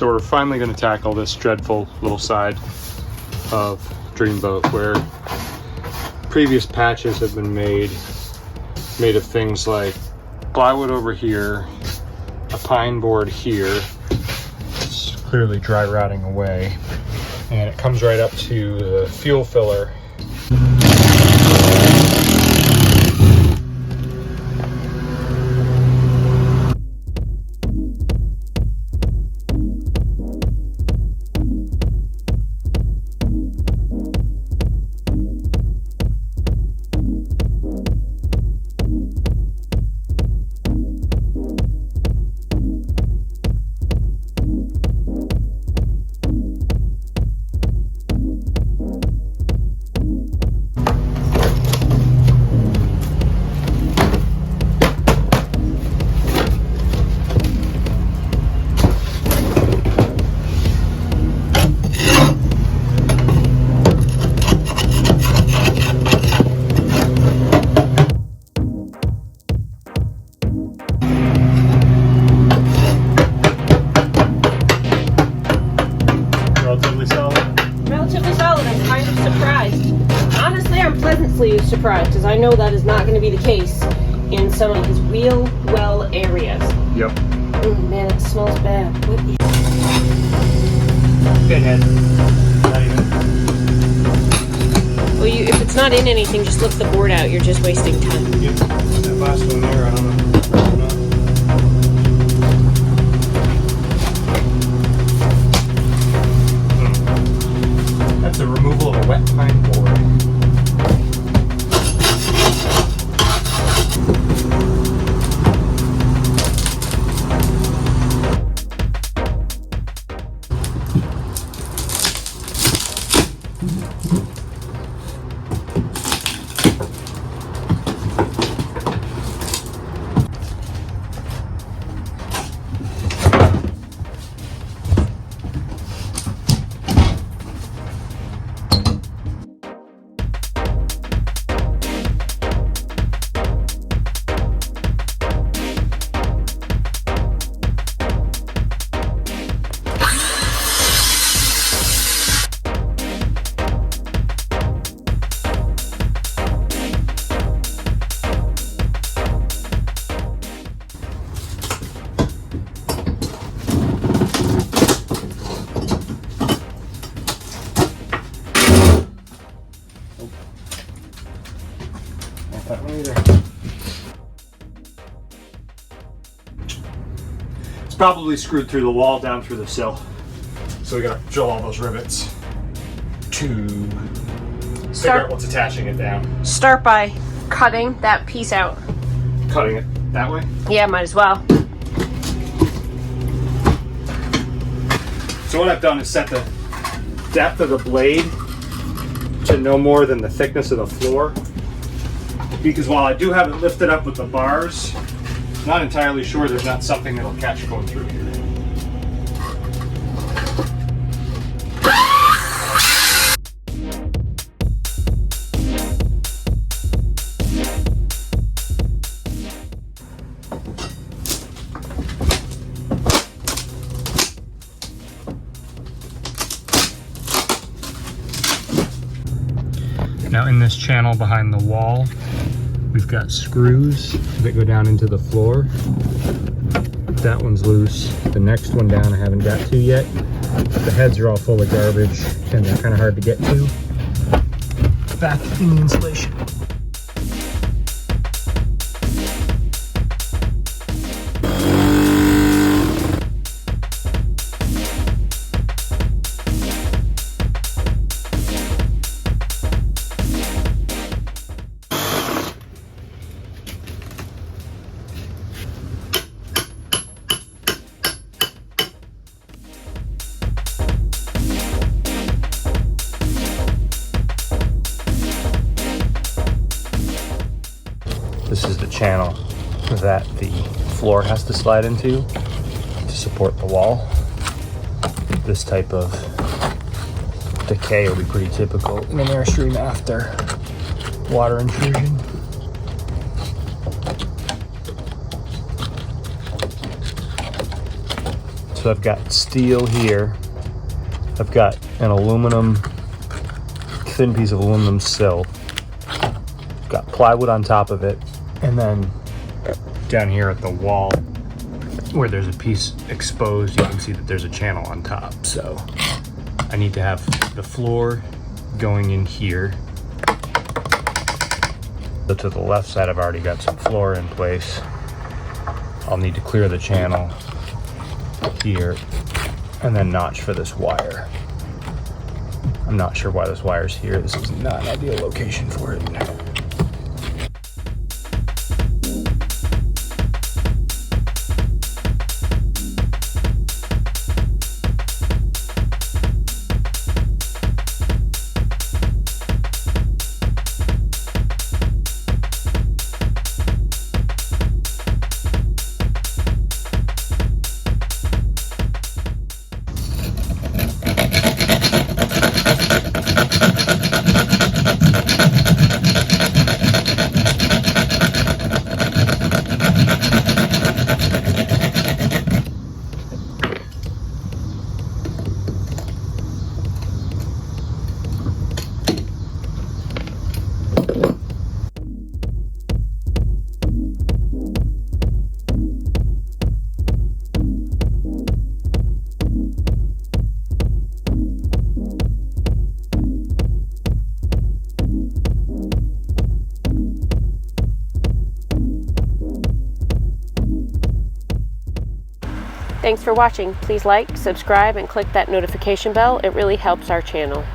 So we're finally going to tackle this dreadful little side of Dreamboat where previous patches have been made of things like plywood over here, a pine board here. It's clearly dry rotting away, and it comes right up to the fuel filler. Surprised, because I know that is not going to be the case in some of these wheel well areas. Yep. Oh man, it smells bad. What is Pinhead. Not even. Well, if it's not in anything, just lift the board out. You're just wasting time. Yep. That last one there, I don't know. That's the removal of a wet pine board. It's probably screwed through the wall down through the sill. So we gotta drill all those rivets to figure out what's attaching it down. Start by cutting that piece out. Cutting it that way? Yeah, might as well. So what I've done is set the depth of the blade to no more than the thickness of the floor. Because while I do have it lifted up with the bars, not entirely sure there's not something that'll catch going through here. Now in this channel behind the wall, we've got screws that go down into the floor. That one's loose. The next one down I haven't got to yet. The heads are all full of garbage and they're kind of hard to get to. Back in the insulation. This is the channel that the floor has to slide into to support the wall. This type of decay will be pretty typical in an Airstream after water intrusion. So I've got steel here. I've got an thin piece of aluminum sill. Got plywood on top of it. And then down here at the wall, where there's a piece exposed, you can see that there's a channel on top. So I need to have the floor going in here. So to the left side, I've already got some floor in place. I'll need to clear the channel here and then notch for this wire. I'm not sure why this wire's here. This is not an ideal location for it. Thanks for watching. Please like, subscribe, and click that notification bell. It really helps our channel.